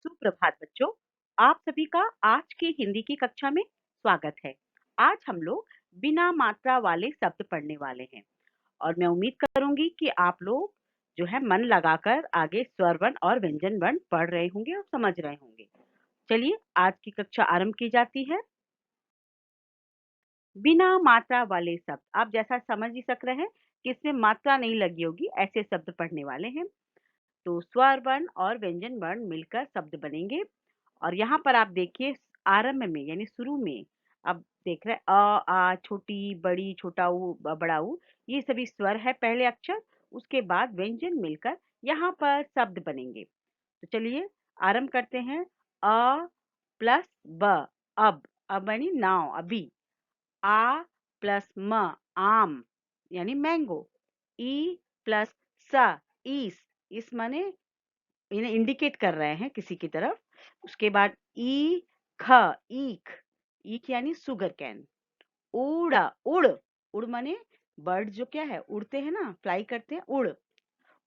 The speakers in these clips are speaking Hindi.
सुप्रभात बच्चों, आप सभी का आज की हिंदी की कक्षा में स्वागत है। आज हम लोग बिना मात्रा वाले शब्द पढ़ने वाले हैं और मैं उम्मीद करूंगी कि आप लोग जो है मन लगाकर आगे स्वर वर्ण और व्यंजन वर्ण पढ़ रहे होंगे और समझ रहे होंगे। चलिए आज की कक्षा आरंभ की जाती है। बिना मात्रा वाले शब्द, आप जैसा समझ ही सक रहे हैं कि इसमें मात्रा नहीं लगी होगी, ऐसे शब्द पढ़ने वाले हैं। तो स्वर वर्ण और व्यंजन वर्ण मिलकर शब्द बनेंगे और यहाँ पर आप देखिए आरंभ में यानी शुरू में अब देख रहे हैं अ आ छोटी बड़ी छोटा ऊ बड़ा ऊ, ये सभी स्वर है पहले अक्षर, उसके बाद व्यंजन मिलकर यहाँ पर शब्द बनेंगे। तो चलिए आरंभ करते हैं। अ प्लस ब अब यानी नाव अभी। आ प्लस म आम यानी मैंगो। ई प्लस स इस माने इन्हें इंडिकेट कर रहे हैं किसी की तरफ। उसके बाद ई ख ईख यानी शुगर कैन। उड़ उड़ उड़ माने बर्ड जो क्या है उड़ते हैं ना, फ्लाई करते हैं, उड़।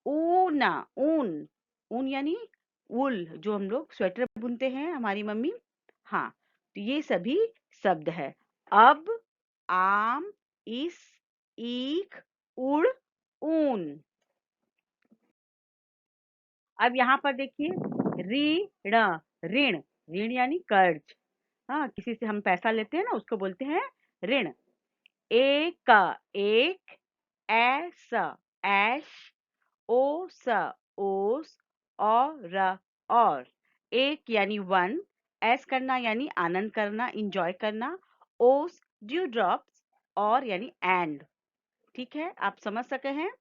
ऊना ऊन ऊन यानी वुल, जो हम लोग स्वेटर बुनते हैं हमारी मम्मी। हाँ, तो ये सभी शब्द है। अब आम इस ईख उड़ ऊन। अब यहाँ पर देखिए ऋण ऋण ऋण यानी कर्ज। हाँ, किसी से हम पैसा लेते हैं ना, उसको बोलते हैं ऋण। एक ऐस ऐश ओस ओस और एक यानी वन, ऐस करना यानी आनंद करना, इंजॉय करना, ओस ड्यू ड्रॉप्स और यानी एंड। ठीक है, आप समझ सके हैं।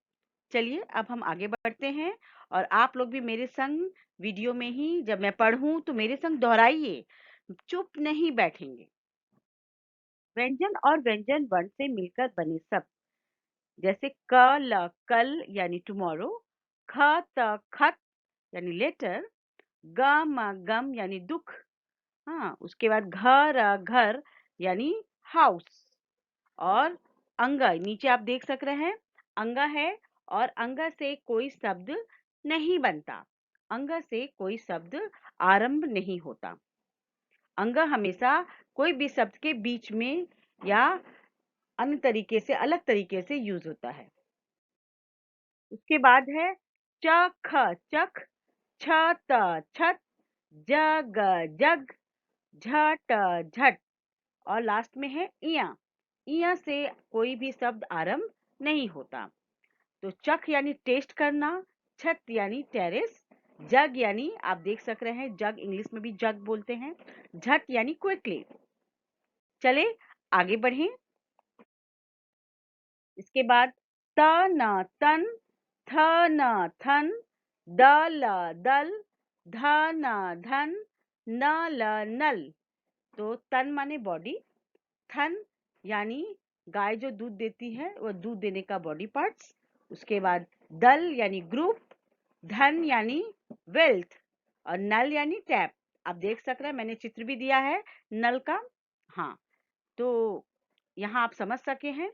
चलिए अब हम आगे बढ़ते हैं और आप लोग भी मेरे संग वीडियो में ही जब मैं पढ़ूं तो मेरे संग दोहराइए, चुप नहीं बैठेंगे। व्यंजन और व्यंजन वर्ण से मिलकर बने शब्द जैसे कल यानी टुमारो, खत यानी लेटर, गम यानी दुख। हाँ, उसके बाद घर यानी हाउस और अंगा नीचे आप देख सक रहे हैं अंगा है और अंगा से कोई शब्द नहीं बनता। अंगा से कोई शब्द आरंभ नहीं होता। अंगा हमेशा कोई भी शब्द के बीच में या अन्य तरीके से अलग तरीके से यूज होता है। उसके बाद है चख छत छत, जग जग, झट झट और लास्ट में है इया। इया से कोई भी शब्द आरंभ नहीं होता। तो चख यानी टेस्ट करना, छत यानी टेरेस, जग यानी आप देख सक रहे हैं जग इंग्लिश में भी जग बोलते हैं, झट यानी क्विकली। चले आगे बढ़ें। इसके बाद त न तन, थ न थन, द ल दल, ध न धन, न ल नल। तो तन माने बॉडी, थन यानी गाय जो दूध देती है वो दूध देने का बॉडी पार्ट्स। उसके बाद दल यानी ग्रुप, धन यानी वेल्थ और नल यानी टैप। आप देख सक रहे हैं मैंने चित्र भी दिया है नल का। हाँ, तो यहाँ आप समझ सके हैं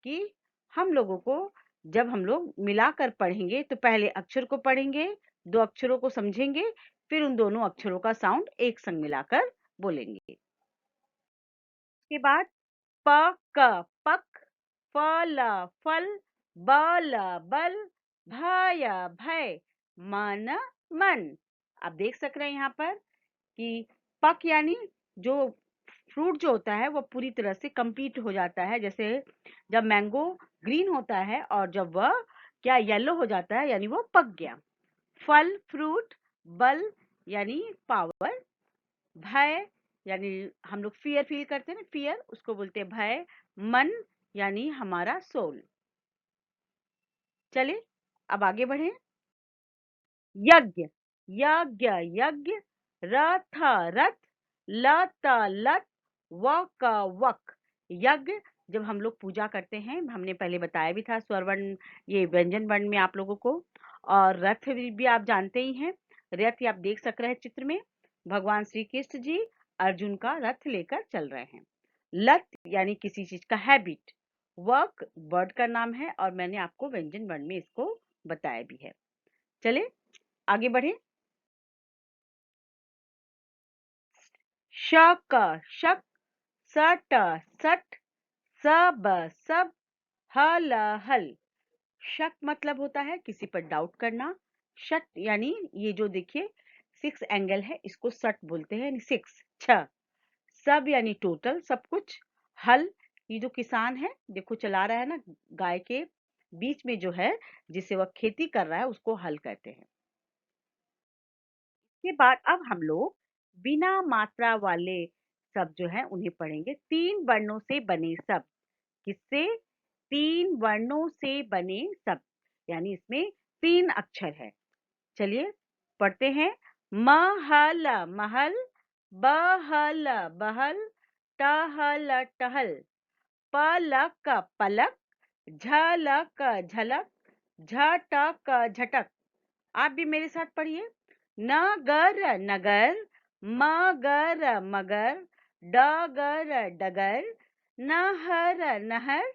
कि हम लोगों को जब हम लोग मिलाकर पढ़ेंगे तो पहले अक्षर को पढ़ेंगे, दो अक्षरों को समझेंगे, फिर उन दोनों अक्षरों का साउंड एक संग मिलाकर बोलेंगे। उसके बाद पक पक, फल फल, बल बल, भय भय, मन मन। आप देख सक रहे हैं यहाँ पर कि पक यानी जो फ्रूट जो होता है वो पूरी तरह से कंप्लीट हो जाता है। जैसे जब मैंगो ग्रीन होता है और जब वह क्या येलो हो जाता है यानी वो पक गया। फल फ्रूट, बल यानी पावर, भय यानी हम लोग फियर फील करते हैं ना, फियर उसको बोलते हैं भय, मन यानी हमारा सोल। चले अब आगे बढ़े। यज्ञ यज्ञ यज्ञ, रथ रथ, लत लत, वक वक। यज्ञ जब हम लोग पूजा करते हैं, हमने पहले बताया भी था स्वर वर्ण ये व्यंजन वर्ण में आप लोगों को। और रथ भी आप जानते ही हैं, रथ आप देख सक रहे हैं चित्र में, भगवान श्री कृष्ण जी अर्जुन का रथ लेकर चल रहे हैं। लत यानी किसी चीज का हैबिट, वर्क बर्ड का नाम है और मैंने आपको व्यंजन वर्ण में इसको बताया भी है। चले आगे बढ़े। शक शक, सट सट, सब सब, हल हल। शक मतलब होता है किसी पर डाउट करना। शट यानी ये जो देखिए 6 एंगल है, इसको सट बोलते हैं, यानी 6 6। सब यानी टोटल सब कुछ। हल, ये जो किसान है देखो चला रहा है ना, गाय के बीच में जो है जिसे वह खेती कर रहा है उसको हल कहते हैं। इसके बाद अब हम लोग बिना मात्रा वाले शब्द जो है उन्हें पढ़ेंगे। 3 वर्णों से बने शब्द। किससे? 3 वर्णों से बने शब्द, यानी इसमें 3 अक्षर है। चलिए पढ़ते हैं। महल महल, बहल बहल, टहल टहल, पलक पलक, झलक झलक, झटक झटक। आप भी मेरे साथ पढ़िए। नगर नगर, मगर मगर, डगर डगर, नहर नहर,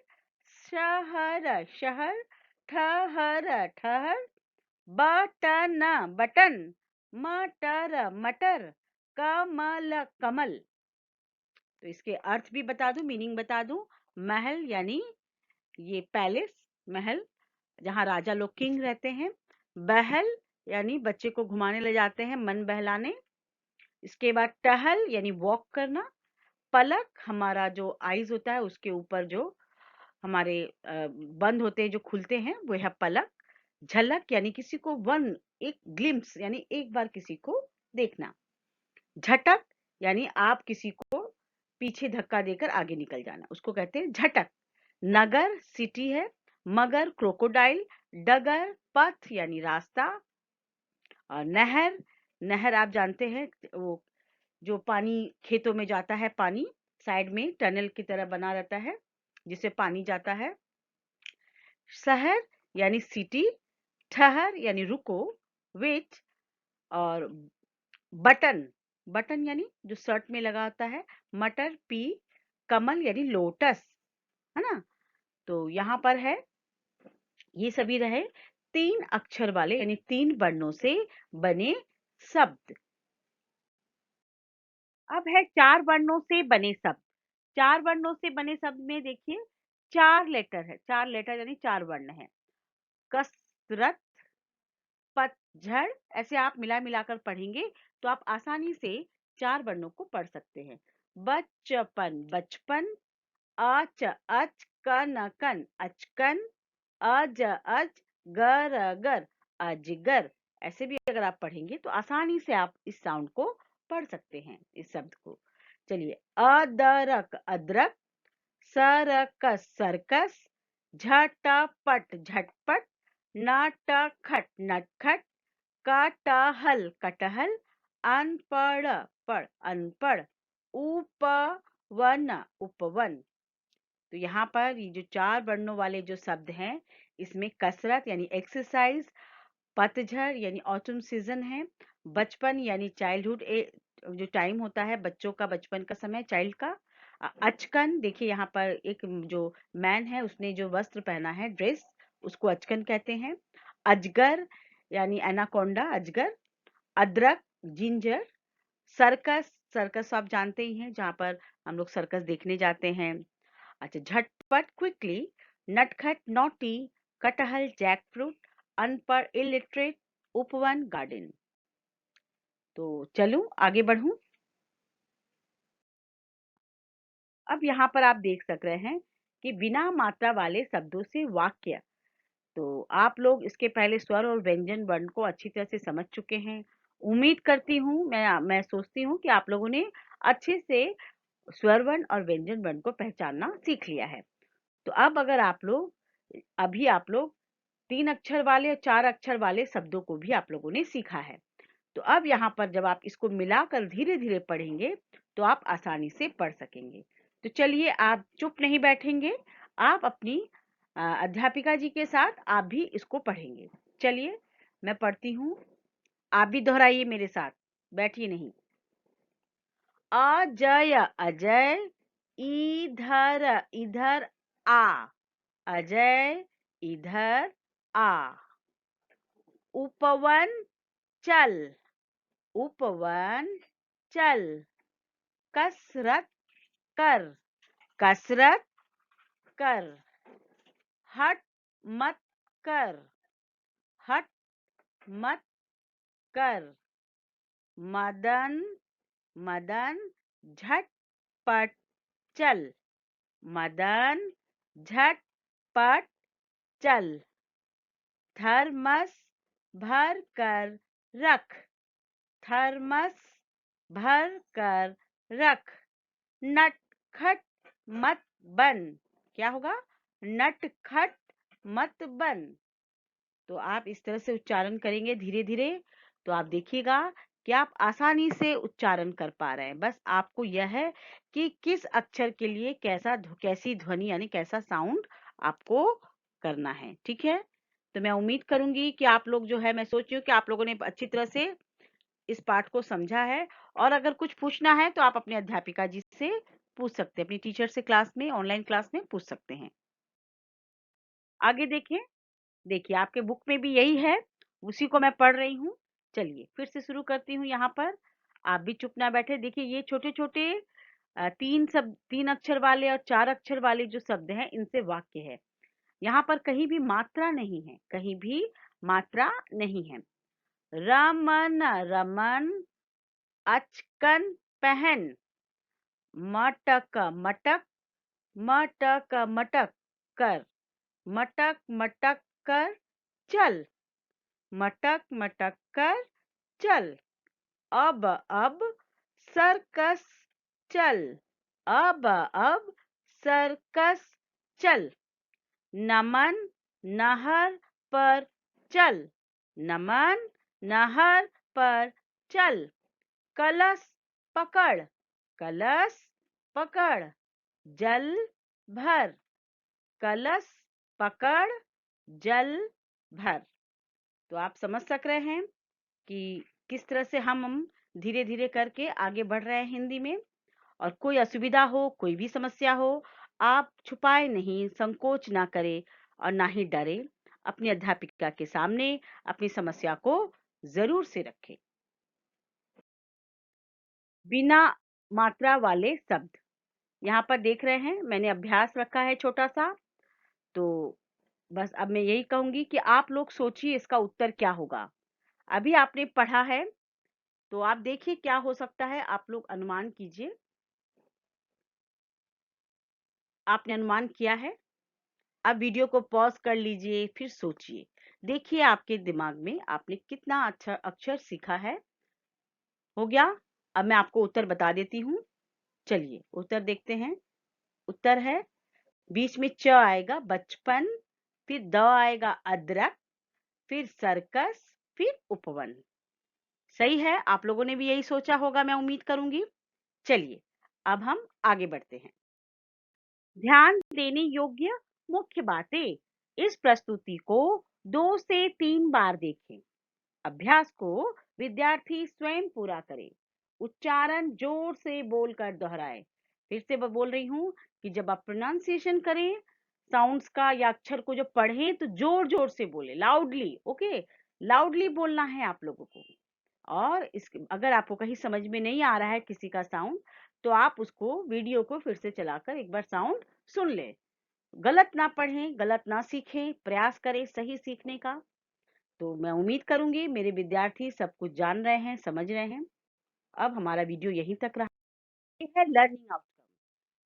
शहर शहर, ठहर ठहर, बटन बटन, मटर मटर, कमल कमल। तो इसके अर्थ भी बता दूं, मीनिंग बता दूं। महल यानी ये पैलेस, महल जहाँ राजा लोग किंग रहते हैं। बहल यानी बच्चे को घुमाने ले जाते हैं, मन बहलाने। इसके बाद टहल यानी वॉक करना। पलक हमारा जो आईज होता है उसके ऊपर जो हमारे बंद होते हैं, जो खुलते हैं, वो है पलक। झलक यानी किसी को वन एक ग्लिम्स यानी एक बार किसी को देखना। झटक यानी आप किसी को पीछे धक्का देकर आगे निकल जाना, उसको कहते हैं झटक। नगर सिटी है। मगर क्रोकोडाइल। डगर पथ यानी रास्ता। और नहर, नहर आप जानते हैं वो जो पानी खेतों में जाता है, पानी साइड में टनल की तरह बना रहता है जिससे पानी जाता है। शहर यानी सिटी। ठहर यानी रुको, वेट। और बटन, बटन यानी जो शर्ट में लगा होता है। मटर पी। कमल यानी लोटस, है ना। तो यहाँ पर है, ये सभी रहे 3 अक्षर वाले यानी 3 वर्णों से बने शब्द। अब है 4 वर्णों से बने शब्द। 4 वर्णों से बने शब्द में देखिए 4 लेटर है, 4 लेटर यानी 4 वर्ण है। कसरत, पतझड़, ऐसे आप मिला मिलाकर पढ़ेंगे तो आप आसानी से 4 वर्णों को पढ़ सकते हैं। बचपन बचपन, अच अच, कन कन अचकन, अज अज, गर गर अजगर। ऐसे भी अगर आप पढ़ेंगे तो आसानी से आप इस साउंड को पढ़ सकते हैं, इस शब्द को। चलिए, अदरक अदरक, सरकस सर्कस, झटपट झटपट, नटखट नटखट, कटहल कटहल, अनपढ़ पढ़ अनपढ़, उपवन उपवन। तो यहाँ पर ये जो 4 वर्णों वाले जो शब्द हैं, इसमें कसरत यानी एक्सरसाइज, पतझड़ यानी ऑटम सीजन है, बचपन यानी चाइल्डहुड जो टाइम होता है बच्चों का, बचपन का समय चाइल्ड का। अचकन, देखिए यहाँ पर एक जो मैन है उसने जो वस्त्र पहना है, ड्रेस, उसको अचकन कहते हैं। अजगर यानी एनाकोंडा, अजगर। अदरक जिंजर। सर्कस, सर्कस आप जानते ही हैं जहाँ पर हम लोग सर्कस देखने जाते हैं। अच्छा, झटपट क्विकली, नटखट नॉटी, कटहल जैकफ्रूट, अनपढ़ इलिटरेट, उपवन गार्डन। तो चलूं आगे बढ़ूं। अब यहाँ पर आप देख सक रहे हैं कि बिना मात्रा वाले शब्दों से वाक्य। तो आप लोग इसके पहले स्वर और व्यंजन वर्ण को अच्छी तरह से समझ चुके हैं। उम्मीद करती हूँ, मैं सोचती हूँ कि आप लोगों ने अच्छे से स्वर वर्ण और व्यंजन वर्ण को पहचानना सीख लिया है। तो अब अगर आप लोग अभी आप लोग 3 अक्षर वाले और 4 अक्षर वाले शब्दों को भी आप लोगों ने सीखा है। तो अब यहाँ पर जब आप इसको मिलाकर धीरे-धीरे पढ़ेंगे तो आप आसानी से पढ़ सकेंगे। तो चलिए, आप चुप नहीं बैठेंगे, आप अपनी अध्यापिका जी के साथ आप भी इसको पढ़ेंगे। चलिए मैं पढ़ती हूँ, आप भी दोहराइए मेरे साथ, बैठिए नहीं। अजय अजय, इधर इधर आ, अजय इधर आ। उपवन चल, उपवन चल। कसरत कर, कसरत कर। हट मत कर, हट मत कर। मदन, मदन झटपट चल, मदन झटपट चल। थर्मस भर कर रख, थर्मस भर कर रख। नटखट मत बन, क्या होगा? नटखट मत बन। तो आप इस तरह से उच्चारण करेंगे धीरे धीरे, तो आप देखिएगा कि आप आसानी से उच्चारण कर पा रहे हैं। बस आपको यह है कि किस अक्षर के लिए कैसी ध्वनि यानी कैसा साउंड आपको करना है। ठीक है, तो मैं उम्मीद करूंगी कि आप लोग जो है, मैं सोच रही हूँ कि आप लोगों ने अच्छी तरह से इस पाठ को समझा है। और अगर कुछ पूछना है तो आप अपने अध्यापिका जी से पूछ सकते हैं, अपनी टीचर से क्लास में, ऑनलाइन क्लास में पूछ सकते हैं। आगे देखिए, देखिए आपके बुक में भी यही है, उसी को मैं पढ़ रही हूँ। चलिए फिर से शुरू करती हूँ यहाँ पर। आप भी चुप ना बैठे। देखिए ये छोटे-छोटे 3 अक्षर वाले और 4 अक्षर वाले जो शब्द हैं, इनसे वाक्य है। यहाँ पर कहीं भी मात्रा नहीं है, कहीं भी मात्रा नहीं है। रमन, रमन अचकन पहन। मटक, मटक, मटक, मटक कर। मटक, मटक कर चल, मटक, मटक कर चल। अब सर्कस चल, अब सर्कस चल। नमन नहर पर चल, नमन नहर पर चल। कलश पकड़, कलश पकड़ जल भर, कलश पकड़ जल भर। तो आप समझ सक रहे हैं कि किस तरह से हम धीरे धीरे करके आगे बढ़ रहे हैं हिंदी में। और कोई असुविधा हो, कोई भी समस्या हो, आप छुपाए नहीं, संकोच ना करें और ना ही डरे। अपनी अध्यापिका के सामने अपनी समस्या को जरूर से रखें। बिना मात्रा वाले शब्द, यहाँ पर देख रहे हैं मैंने अभ्यास रखा है छोटा सा। तो बस अब मैं यही कहूंगी कि आप लोग सोचिए इसका उत्तर क्या होगा। अभी आपने पढ़ा है, तो आप देखिए क्या हो सकता है, आप लोग अनुमान कीजिए। आपने अनुमान किया है? अब वीडियो को पॉज कर लीजिए, फिर सोचिए। देखिए आपके दिमाग में आपने कितना अच्छा अक्षर सीखा है। हो गया? अब मैं आपको उत्तर बता देती हूँ। चलिए उत्तर देखते हैं। उत्तर है, बीच में च आएगा बचपन, फिर द आएगा अदरक, फिर सर्कस, फिर उपवन। सही है, आप लोगों ने भी यही सोचा होगा, मैं उम्मीद करूंगी। चलिए अब हम आगे बढ़ते हैं। ध्यान देने योग्य मुख्य बातें। इस प्रस्तुति को 2 से 3 बार देखें। अभ्यास को विद्यार्थी स्वयं पूरा करे। उच्चारण जोर से बोलकर दोहराए। फिर से बोल रही हूँ कि जब आप प्रोनाउंसिएशन करें साउंड्स का या अक्षर को, जो पढ़ें तो जोर जोर से बोले, लाउडली। ओके, लाउडली बोलना है आप लोगों को। और इस अगर आपको कहीं समझ में नहीं आ रहा है किसी का साउंड, तो आप उसको वीडियो को फिर से चलाकर एक बार साउंड सुन ले। गलत ना पढ़ें, गलत ना सीखें, प्रयास करें सही सीखने का। तो मैं उम्मीद करूंगी मेरे विद्यार्थी सब कुछ जान रहे हैं, समझ रहे हैं। अब हमारा वीडियो यहीं तक रहा। ये है लर्निंग आउटकम।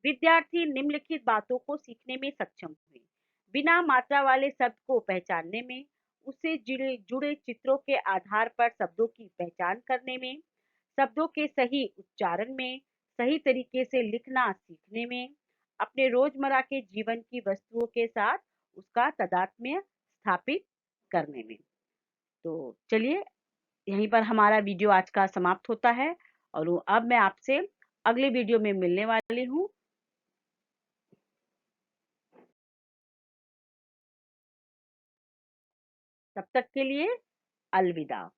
विद्यार्थी निम्नलिखित बातों को सीखने में सक्षम हुए। बिना मात्रा वाले शब्द को पहचानने में, उससे जुड़े जुड़े चित्रों के आधार पर शब्दों की पहचान करने में, शब्दों के सही उच्चारण में, सही तरीके से लिखना सीखने में, अपने रोजमर्रा के जीवन की वस्तुओं के साथ उसका तादात्म्य स्थापित करने में। तो चलिए यहीं पर हमारा वीडियो आज का समाप्त होता है और अब मैं आपसे अगले वीडियो में मिलने वाली हूँ। तब तक के लिए अलविदा।